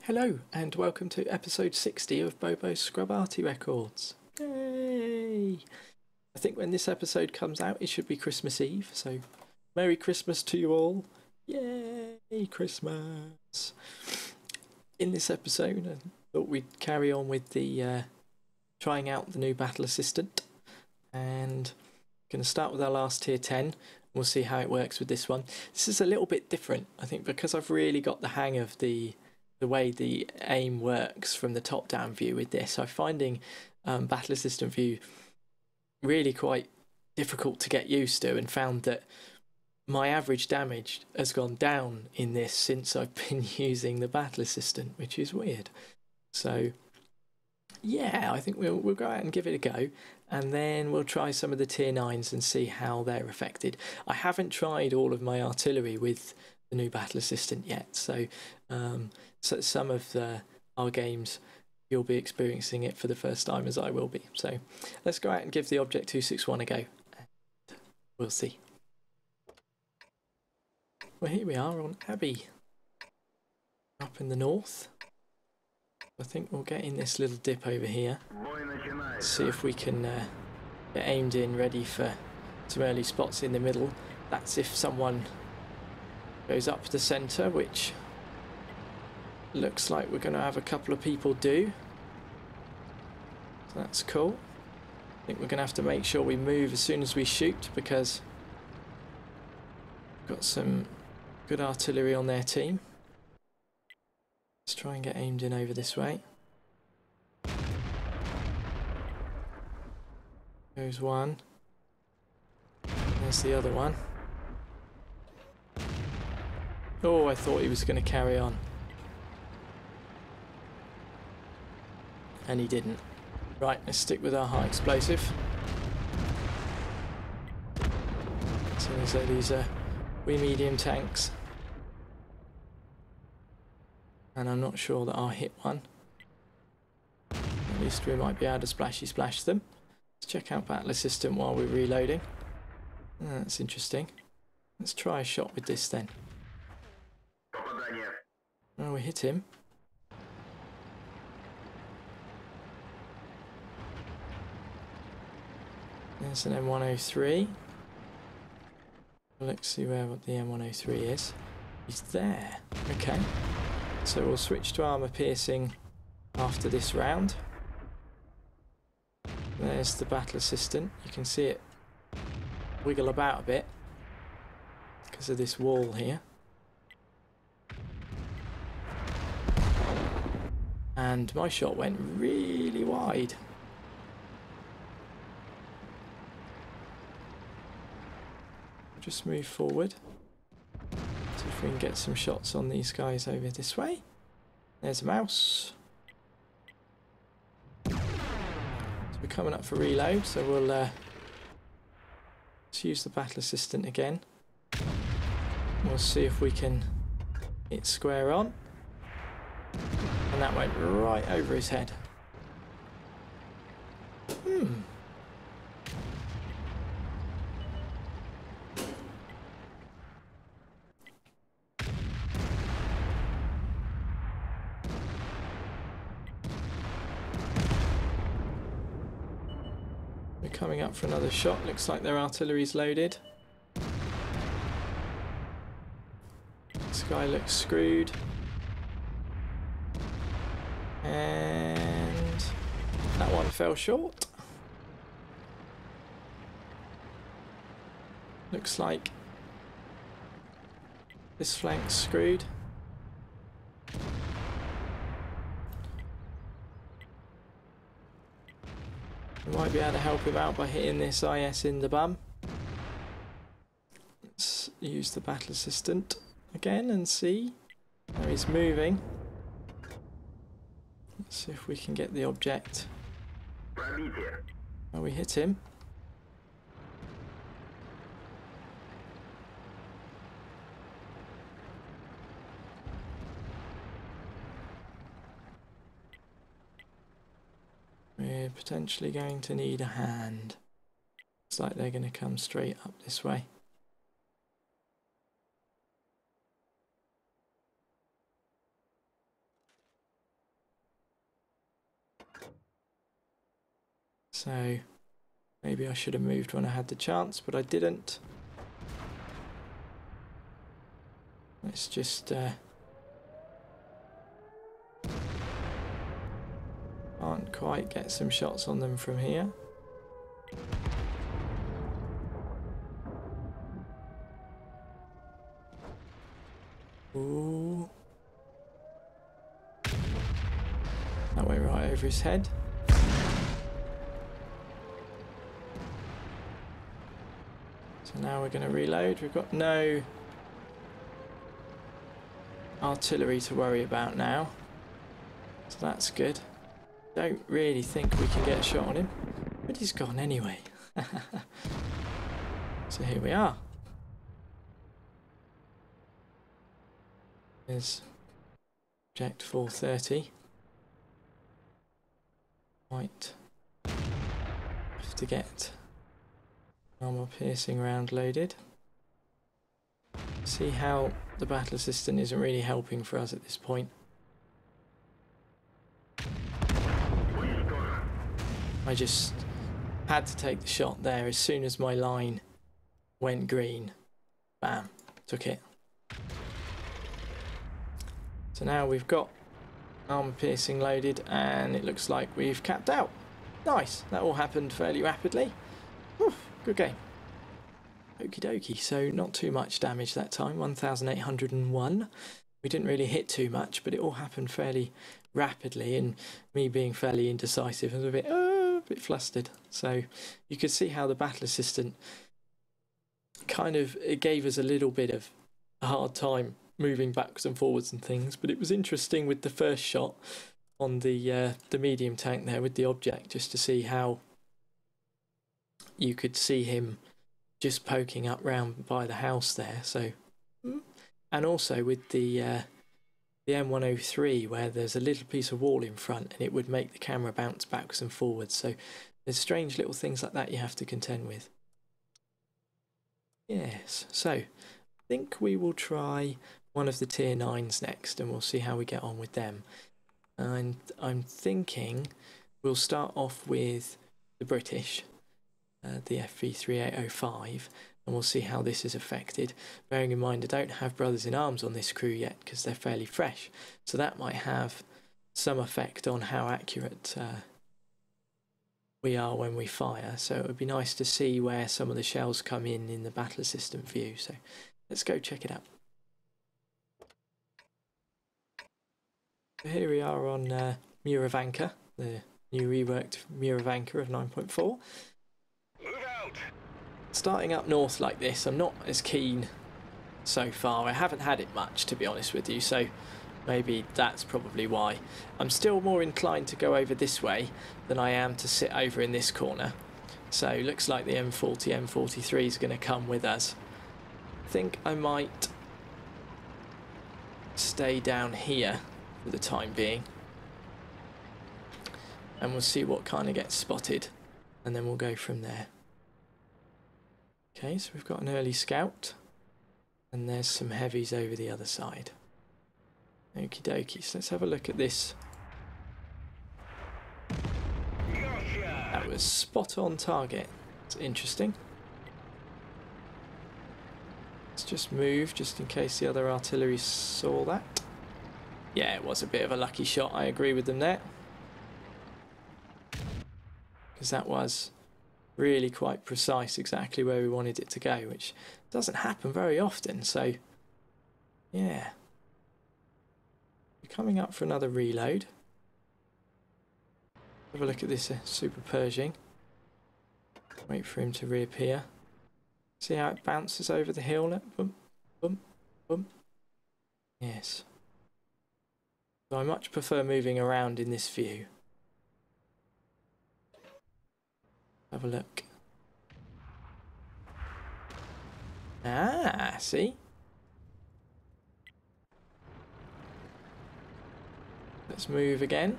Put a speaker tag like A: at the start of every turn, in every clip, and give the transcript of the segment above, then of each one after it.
A: Hello and welcome to episode 60 of Bobo's Scrub Arty Records. Yay! I think when this episode comes out it should be Christmas Eve, so Merry Christmas to you all. Yay, Christmas! In this episode I thought we'd carry on with the trying out the new battle assistant, and going to start with our last tier 10. We'll see how it works with this one. This is a little bit different, I think, because I've really got the hang of the way the aim works from the top-down view with this. I'm finding battle assistant view really quite difficult to get used to, and found that my average damage has gone down in this since I've been using the battle assistant, which is weird. So yeah, I think we'll go out and give it a go, and then we'll try some of the tier 9s and see how they're affected. I haven't tried all of my artillery with the new battle assistant yet, so some of our games you'll be experiencing it for the first time, as I will be. So let's go out and give the Object 261 a go, and we'll see. Well, here we are on Abbey, up in the north. I think we'll get in this little dip over here, see if we can get aimed in, ready for some early spots in the middle. That's if someone goes up the centre, which looks like we're going to have a couple of people do. So that's cool. I think we're going to have to make sure we move as soon as we shoot, because we've got some good artillery on their team. Let's try and get aimed in over this way. There's one. There's the other one. Oh, I thought he was going to carry on. And he didn't. Right, let's stick with our high explosive. So these are wee medium tanks. And I'm not sure that I'll hit one. At least we might be able to splashy splash them. Let's check out battle assistant while we're reloading. That's interesting. Let's try a shot with this then. Oh, we hit him. There's an M103. Let's see what the M103 is. He's there. Okay. So we'll switch to armour piercing after this round. There's the battle assistant. You can see it wiggle about a bit because of this wall here. And my shot went really wide. Just move forward. See if we can get some shots on these guys over this way. There's a mouse. So we're coming up for reload, so we'll let's use the battle assistant again. We'll see if we can hit square on. And that went right over his head. We're coming up for another shot. Looks like their artillery's loaded. This guy looks screwed. And that one fell short. Looks like this flank's screwed. We might be able to help him out by hitting this IS in the bum. Let's use the battle assistant again and see how he's moving. Let's see if we can get the object. Oh, we hit him. We're potentially going to need a hand. Looks like they're going to come straight up this way. So maybe I should have moved when I had the chance, but I didn't. Let's just can't quite get some shots on them from here. Ooh. That went right over his head. So now we're going to reload. We've got no artillery to worry about now. So that's good. Don't really think we can get a shot on him. But he's gone anyway. So here we are. There's Object 430. Might have to get armor piercing round loaded. See how the battle assistant isn't really helping for us at this point. I just had to take the shot there as soon as my line went green. Bam, took it. So now we've got armor piercing loaded and it looks like we've capped out. Nice, that all happened fairly rapidly. Whew, good game. Okie dokie, so not too much damage that time, 1,801. We didn't really hit too much, but it all happened fairly rapidly, and me being fairly indecisive, I was a bit flustered. So you could see how the battle assistant it gave us a little bit of a hard time moving backwards and forwards and things, but it was interesting with the first shot on the medium tank there with the object, just to see how you could see him just poking up round by the house there. So, and also with the M103, where there's a little piece of wall in front and it would make the camera bounce backwards and forwards. So there's strange little things like that you have to contend with. Yes, so I think we will try one of the tier 9s next and we'll see how we get on with them. And I'm thinking we'll start off with the British, the FV3805, and we'll see how this is affected. Bearing in mind I don't have brothers in arms on this crew yet because they're fairly fresh, so that might have some effect on how accurate we are when we fire. So it would be nice to see where some of the shells come in the battle assistant view. So let's go check it out. So here we are on Muravanka, the new reworked Muravanka of 9.4. Starting up north like this, I'm not as keen so far. I haven't had it much, to be honest with you, so maybe that's probably why. I'm still more inclined to go over this way than I am to sit over in this corner. So looks like the M40, M43 is going to come with us. I think I might stay down here for the time being. And we'll see what kind of gets spotted, and then we'll go from there. Okay, so we've got an early scout, and there's some heavies over the other side. Okie dokie, so let's have a look at this. That was spot on target. It's interesting. Let's just move, just in case the other artillery saw that. Yeah, it was a bit of a lucky shot, I agree with them there. Because that was really quite precise, exactly where we wanted it to go, which doesn't happen very often. So yeah, we're coming up for another reload. Have a look at this Super Pershing. Wait for him to reappear. See how it bounces over the hill. Boom, boom, boom. Yes. So I much prefer moving around in this view. Have a look. Ah, see? Let's move again.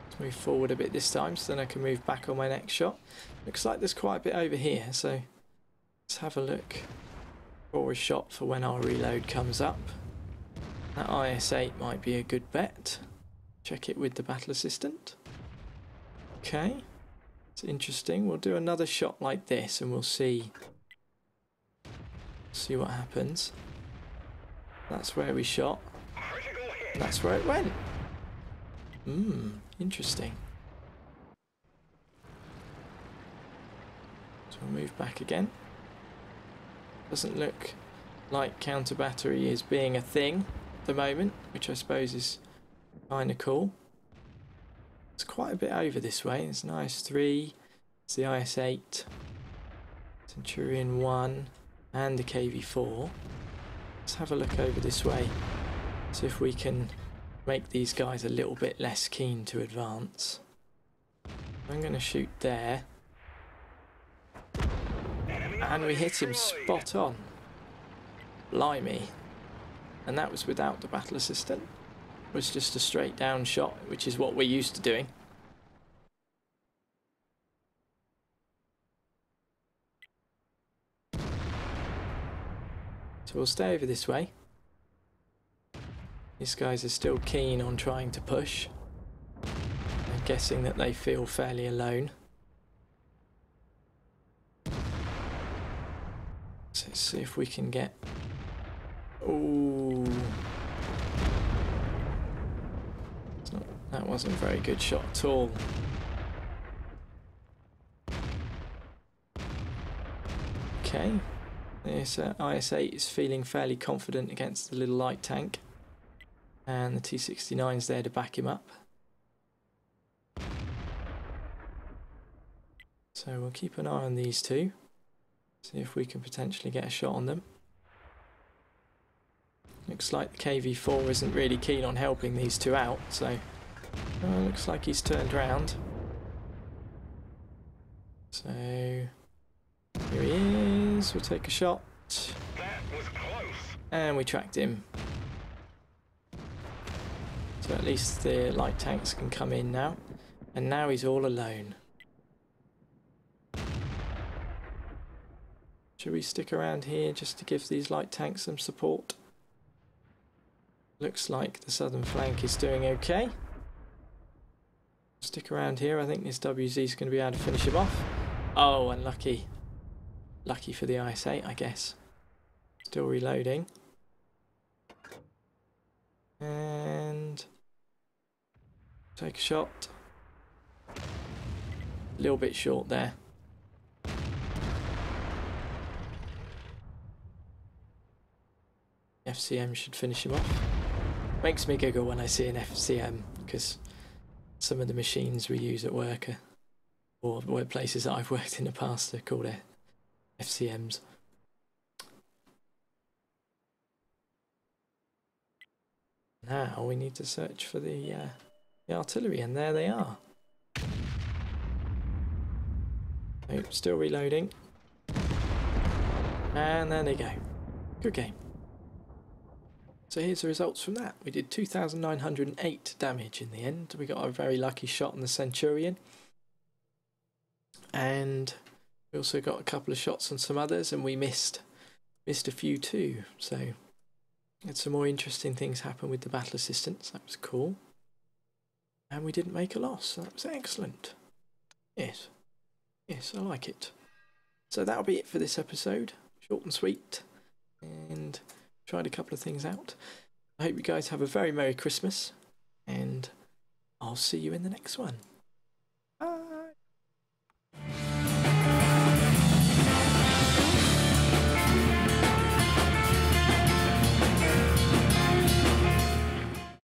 A: Let's move forward a bit this time so then I can move back on my next shot. Looks like there's quite a bit over here, so let's have a look for a shot for when our reload comes up. That eyesight might be a good bet. check it with the battle assistant. Okay, it's interesting. We'll do another shot like this and we'll see what happens. That's where we shot. That's where it went. Interesting. So we'll move back again. Doesn't look like counter battery is being a thing at the moment, which I suppose is kind of cool. It's quite a bit over this way. It's an IS-3, it's the IS-8, Centurion 1 and the KV-4. Let's have a look over this way, see if we can make these guys a little bit less keen to advance. I'm going to shoot there. And we hit him spot on. Blimey. And that was without the battle assistant. It was just a straight down shot, which is what we're used to doing. So we'll stay over this way. These guys are still keen on trying to push. I'm guessing that they feel fairly alone. So let's see if we can get... Ooh. That wasn't a very good shot at all. Okay. This IS-8 is feeling fairly confident against the little light tank. And the T-69 is there to back him up. So we'll keep an eye on these two. See if we can potentially get a shot on them. Looks like the KV-4 isn't really keen on helping these two out, so looks like he's turned round. So here he is. We'll take a shot.
B: That was close.
A: And we tracked him. So at least the light tanks can come in now. And now he's all alone. Should we stick around here just to give these light tanks some support? Looks like the southern flank is doing okay. Stick around here. I think this WZ is going to be able to finish him off. Oh, unlucky. Lucky for the eyesight, I guess. Still reloading. And take a shot. A little bit short there. FCM should finish him off. Makes me giggle when I see an FCM, because some of the machines we use at work or workplaces that I've worked in the past are called FCMs. Now we need to search for the artillery, and there they are. Oh, still reloading. And there they go. Good game. So here's the results from that. We did 2,908 damage in the end. We got a very lucky shot on the Centurion. And we also got a couple of shots on some others, and we missed a few too. So had some more interesting things happen with the battle assistants. That was cool. And we didn't make a loss. So that was excellent. Yes. Yes, I like it. So that'll be it for this episode. Short and sweet. And tried a couple of things out. I hope you guys have a very Merry Christmas, and I'll see you in the next one.